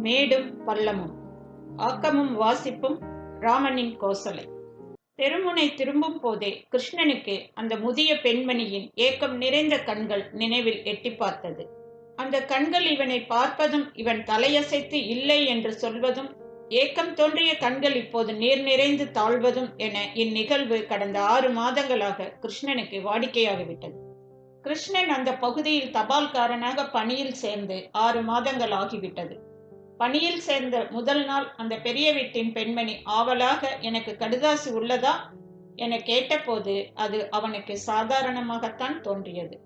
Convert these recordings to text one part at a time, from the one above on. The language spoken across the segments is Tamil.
மேடும் பள்ளமும். ஆக்கமும் வாசிப்பும் ராமனின் கோசலை. தெருமுனை திரும்பும் போதே கிருஷ்ணனுக்கு அந்த முதிய பெண்மணியின் ஏக்கம் நிறைந்த கண்கள் நினைவில் எட்டி பார்த்தது. அந்த கண்கள் இவனை பார்ப்பதும் இவன் தலையசைத்து இல்லை என்று சொல்வதும், ஏக்கம் தோன்றிய கண்கள் இப்போது நீர் நிறைந்து தாழ்வதும் என இந்நிகழ்வு கடந்த 6 மாதங்களாக கிருஷ்ணனுக்கு வாடிக்கையாகிவிட்டது. கிருஷ்ணன் அந்த பகுதியில் தபால்காரனாக பணியில் சேர்ந்து 6 மாதங்கள் ஆகிவிட்டது. பணியில் சேர்ந்த முதல் நாள் அந்த பெரிய வீட்டின் பெண்மணி ஆவலாக எனக்கு கடுதாசி உள்ளதா என கேட்டபோது அது அவனுக்கு சாதாரணமாகத்தான் தோன்றியது.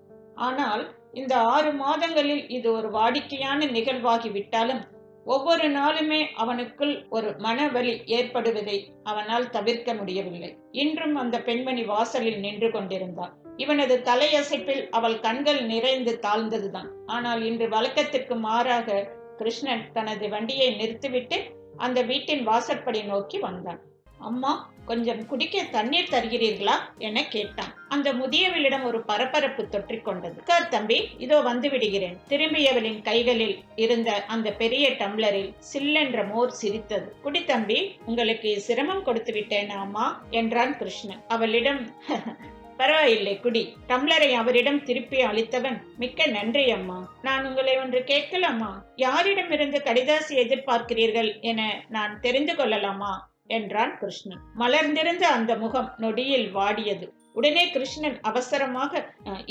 ஆனால் இந்த 6 மாதங்களில் இது ஒரு வாடிக்கையான நிகழ்வாகிவிட்டாலும் ஒவ்வொரு நாளுமே அவனுக்குள் ஒரு மனவலி ஏற்படுவதை அவனால் தவிர்க்க முடியவில்லை. இன்றும் அந்த பெண்மணி வாசலில் நின்று கொண்டிருந்தாள். இவனது தலையசைப்பில் அவள் கண்கள் நிறைந்து தாழ்ந்ததுதான். ஆனால் இன்று வழக்கத்திற்கு மாறாக கிருஷ்ணன் தனது வண்டியை நிறுத்திவிட்டு அந்த வீட்டின் வாசற்படி நோக்கி வந்தான். அம்மா, கொஞ்சம் குடிக்க தண்ணீர் தருகிறீர்களா என கேட்டான். அந்த முதியவளிடம் ஒரு பரபரப்பு தொற்றிக்கொண்டது. தம்பி, இதோ வந்து விடுகிறேன். திரும்பியவளின் கைகளில் இருந்த அந்த பெரிய டம்ளரில் சில்லென்ற மோர் சிரித்தது. குடி தம்பி, உங்களுக்கு சிரமம் கொடுத்து விட்டேனா அம்மா என்றான் கிருஷ்ணன். அவளிடம் பரவாயில்லை, குடி. டம்ளரை அவரிடம் திருப்பி அளித்தவன், மிக்க நன்றி அம்மா. நான் உங்களை ஒன்று கேட்கலாமா? யாரிடமிருந்து கடிதாசி எதிர்பார்க்கிறீர்கள் என நான் தெரிந்து கொள்ளலாமா என்றான் கிருஷ்ணன். மலர்ந்திருந்த அந்த முகம் நொடியில் வாடியது. உடனே கிருஷ்ணன் அவசரமாக,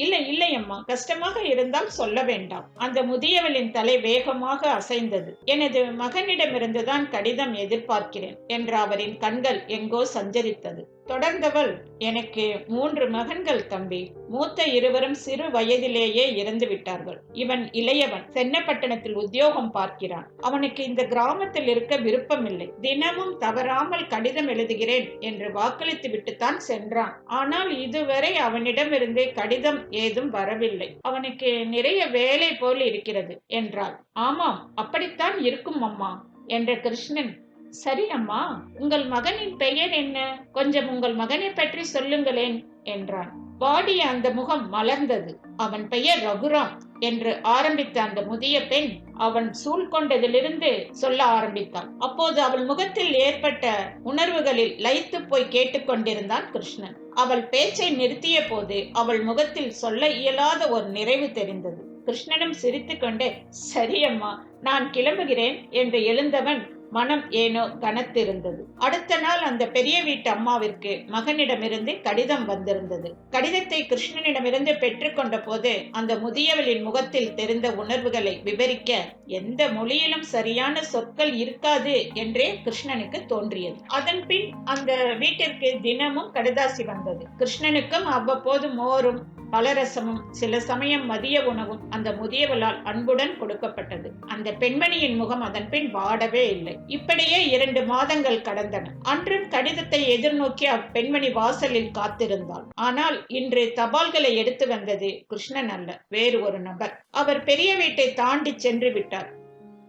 இல்லை அம்மா, கஷ்டமாக இருந்தால் சொல்ல வேண்டாம். அந்த முதியவளின் தலை வேகமாக அசைந்தது. எனது மகனிடமிருந்துதான் கடிதம் எதிர்பார்க்கிறேன் என்ற அவரின் கண்கள் எங்கோ சஞ்சரித்தது. தொடர்ந்தவள், எனக்கு 3 மகன்கள் தம்பி. மூத்த இருவரும் சிறு வயதிலேயே இறந்து விட்டார்கள். இவன் இளையவன் சென்னப்பட்டணத்தில் உத்தியோகம் பார்க்கிறான். அவனுக்கு இந்த கிராமத்தில் இருக்க விருப்பமில்லை. தினமும் தவறாமல் கடிதம் எழுதுகிறேன் என்று வாக்களித்து விட்டுத்தான் சென்றான். ஆனால் இதுவரை அவனிடமிருந்து கடிதம் ஏதும் வரவில்லை. அவனுக்கு நிறைய வேலை போல் இருக்கிறது என்றாள். ஆமாம், அப்படித்தான் இருக்கும் அம்மா என்ற கிருஷ்ணன், சரி அம்மா, உங்கள் மகனின் பெயர் என்ன? கொஞ்சம் உங்கள் மகனை பற்றி சொல்லுங்களேன் என்றான். வாடிய அந்த முகம் மலர்ந்தது. அவன் பெயர் ரகுராம் என்று ஆரம்பித்த அந்த முதிய பெண் அவன் சூழ் கொண்டதிலிருந்து சொல்ல ஆரம்பித்தாள். அப்போது அவள் முகத்தில் ஏற்பட்ட உணர்வுகளில் லயித்து போய் கேட்டுக்கொண்டிருந்தான் கிருஷ்ணன். அவள் பேச்சை நிறுத்திய போது அவள் முகத்தில் சொல்ல இயலாத ஒரு நிறைவு தெரிந்தது. கிருஷ்ணனும் சிரித்துக்கொண்டே, சரியம்மா, நான் கிளம்புகிறேன் என்று எழுந்தவன் மனம் ஏனோ கனத்திருந்தது. அடுத்த நாள் அந்த பெரிய வீட்டு அம்மாவிற்கு மகனிடமிருந்து கடிதம் வந்திருந்தது. கடிதத்தை கிருஷ்ணனிடமிருந்து பெற்றுக்கொண்ட போது அந்த முதியவளின் முகத்தில் தெரிந்த உணர்வுகளை விவரிக்க எந்த மொழியிலும் சரியான சொற்கள் இருக்காது என்றே கிருஷ்ணனுக்கு தோன்றியது. அதன் பின் அந்த வீட்டிற்கு தினமும் கடிதாசி வந்தது. கிருஷ்ணனுக்கும் அவ்வப்போது மோரும் பலரசமும் சில சமயம் மதிய உணவும் அந்த முதியவளால் அன்புடன் கொடுக்கப்பட்டது. அந்த பெண்மணியின் முகம் அதன் பின் வாடவே இல்லை. இப்படியே 2 மாதங்கள் கடந்தன. அன்றும் கடிதத்தை எதிர்நோக்கி அப்பெண்மணி வாசலில் காத்திருந்தாள். ஆனால் இன்று தபால்களை எடுத்து வந்தது கிருஷ்ணன் அல்ல, வேறு ஒரு நபர். அவர் பெரிய வீட்டை தாண்டி சென்று விட்டார்.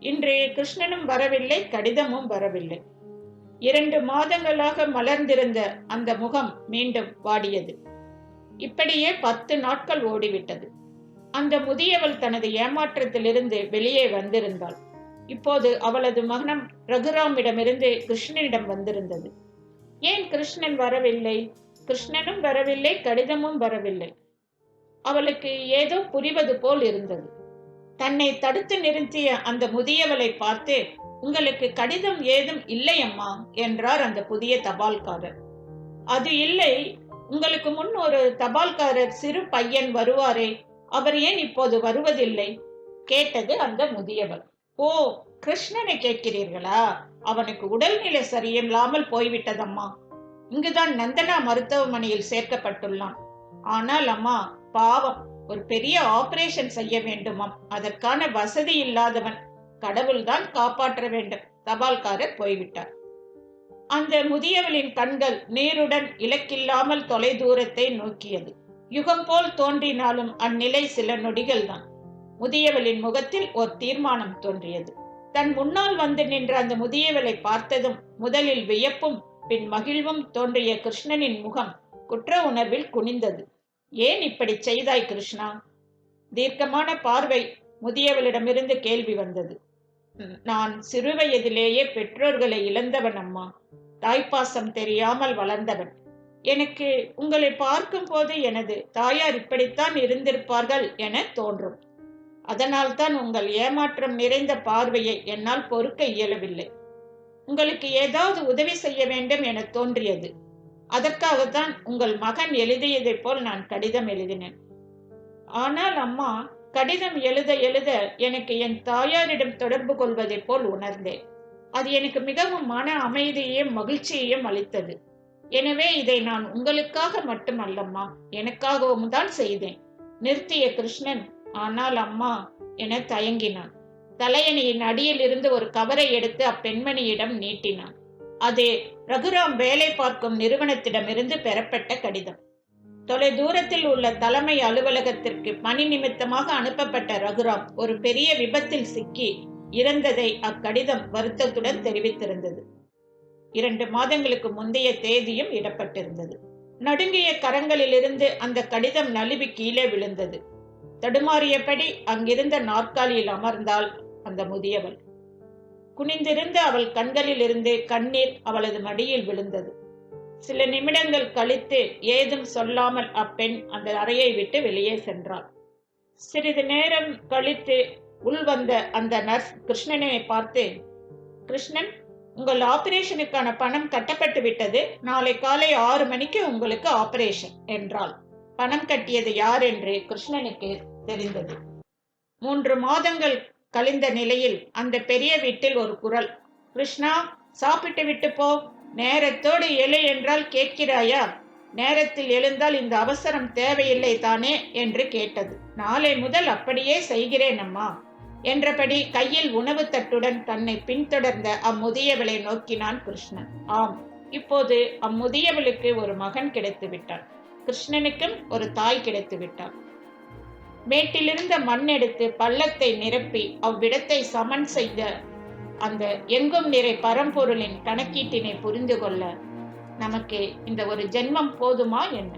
இன்று கிருஷ்ணனும் வரவில்லை, கடிதமும் வரவில்லை. 2 மாதங்களாக மலர்ந்திருந்த அந்த முகம் மீண்டும் வாடியது. இப்படியே 10 நாட்கள் ஓடிவிட்டது. அந்த முதியவள் தனது ஏமாற்றத்திலிருந்து வெளியே வந்திருந்தாள். இப்போது அவளது மகனம் ரகுராமிடமிருந்து கிருஷ்ணனிடம் வந்திருந்தது. ஏன் கிருஷ்ணன் வரவில்லை? கிருஷ்ணனும் வரவில்லை, கடிதமும் வரவில்லை. அவளுக்கு ஏதோ புரிவது போல் இருந்தது. தன்னை தடுத்து நிறுத்திய அந்த முதியவளை பார்த்து, உங்களுக்கு கடிதம் ஏதும் இல்லை அம்மா என்றார் அந்த புதிய தபால்காரர். அது இல்லை, உங்களுக்கு முன் ஒரு தபால்காரர் சிறு பையன் வருவாரே, அவர் ஏன் இப்போது வருவதில்லை கேட்டது அந்த முதியவள். ஓ, கிருஷ்ணனை கேட்கிறீர்களா? அவனுக்கு உடல்நிலை சரியில்லாமல் போய்விட்டதம்மா. இங்குதான் நந்தனா மருத்துவமனையில் சேர்க்கப்பட்டுள்ளான். ஆனால் அம்மா, பாவம், ஒரு பெரிய ஆபரேஷன் செய்ய வேண்டுமாம். அதற்கான வசதி இல்லாதவன். கடவுள்தான் காப்பாற்ற வேண்டும். தபால்காரர் போய்விட்டார். அந்த முதியவளின் கண்கள் நீருடன் இலக்கில்லாமல் தொலை தூரத்தை நோக்கியது. யுகம் போல் தோன்றினாலும் அந்நிலை சில நொடிகள் தான். முதியவளின் முகத்தில் ஒரு தீர்மானம் தோன்றியது. தன் முன்னால் வந்து நின்ற அந்த முதியவளை பார்த்ததும் முதலில் வியப்பும் பின் மகிழ்வும் தோன்றிய கிருஷ்ணனின் முகம் குற்ற உணர்வில் குனிந்தது. ஏன் இப்படி செய்தாய் கிருஷ்ணா? தீர்க்கமான பார்வை முதியவளிடமிருந்து கேள்வி வந்தது. நான் சிறுவயதிலேயே பெற்றோர்களை இழந்தவன் அம்மா. தாய்ப்பாசம் தெரியாமல் வளர்ந்தவன். எனக்கு உங்களை பார்க்கும் போது எனது தாயார் இப்படித்தான் இருந்திருப்பார்கள் என தோன்றும். அதனால்தான் உங்கள் ஏமாற்றம் நிறைந்த பார்வையை என்னால் பொறுக்க இயலவில்லை. உங்களுக்கு ஏதாவது உதவி செய்ய வேண்டும் என தோன்றியது. அதற்காகத்தான் உங்கள் மகன் எழுதியதைப் போல் நான் கடிதம் எழுதினேன். ஆனால் அம்மா, கடிதம் எழுத எழுத எனக்கு என் தாயாரிடம் தொடர்பு கொள்வதைப் போல் உணர்ந்தேன். அது எனக்கு மிகவும் மன அமைதியையும் மகிழ்ச்சியையும் அளித்தது. எனவே இதை நான் உங்களுக்காக மட்டுமல்லம்மா, எனக்காகவும் தான் செய்தேன். நிறுத்திய கிருஷ்ணன், ஆனால் அம்மா என தயங்கினான். தலையணியின் அடியில் இருந்து ஒரு கவரை எடுத்து அப்பெண்மணியிடம் நீட்டினான். அது ரகுராம் வேலை பார்க்கும் நிறுவனத்திடமிருந்து பெறப்பட்ட கடிதம். தொலை தூரத்தில் உள்ள தலைமை அலுவலகத்திற்கு பணி நிமித்தமாக அனுப்பப்பட்ட ரகுராம் ஒரு பெரிய விபத்தில் சிக்கி இறந்ததை அக்கடிதம் வருத்தத்துடன் தெரிவித்திருந்தது. 2 மாதங்களுக்கு முந்தைய தேதியும் இடப்பட்டிருந்தது. நடுங்கிய கரங்களிலிருந்து அந்த கடிதம் நழுவி கீழே விழுந்தது. தடுமாறியபடி அங்கிருந்த நாற்காலியில் அமர்ந்தாள் அந்த முதியவள். குனிந்திருந்த அவள் கண்களில் இருந்து கண்ணீர் அவளது மடியில் விழுந்தது. சில நிமிடங்கள் கழித்து ஏதும் சொல்லாமல் அப்பெண் அந்த அறையை விட்டு வெளியே சென்றாள். சிறிது நேரம் கழித்து உள்வந்த அந்த நர்ஸ் கிருஷ்ணனை பார்த்து, கிருஷ்ணன், உங்கள் ஆபரேஷனுக்கான பணம் கட்டப்பட்டு விட்டது. நாளை காலை 6 மணிக்கு உங்களுக்கு ஆபரேஷன் என்றாள். பணம் கட்டியது யார் என்று கிருஷ்ணனுக்கு தெரிந்தது. 3 மாதங்கள் கழிந்த நிலையில் அந்த பெரிய வீட்டில் ஒரு குரல், கிருஷ்ணா, சாப்பிட்டு விட்டு போ, நேரத்தோடு எழு என்றால் கேட்கிறாயா? நேரத்தில் எழுந்தால் இந்த அவசரம் தேவையில்லை தானே என்று கேட்டது. நாளை முதல் அப்படியே செய்கிறேன் அம்மா என்றபடி கையில் உணவு தட்டுடன் தன்னை பின்தொடர்ந்த அம்முதியவளை நோக்கினான் கிருஷ்ணன். ஆம், இப்போது அம்முதியவளுக்கு ஒரு மகன் கிடைத்து விட்டான். கிருஷ்ணனுக்கும் ஒரு தாய் கிடைத்து விட்டான். மேட்டிலிருந்த மண் எடுத்து பள்ளத்தை நிரப்பி அவ்விடத்தை சமன் செய்த அந்த எங்கும் நிறை பரம்பொருளின் கணக்கீட்டினை புரிந்து கொள்ள நமக்கு இந்த ஒரு ஜென்மம் போதுமா என்ன?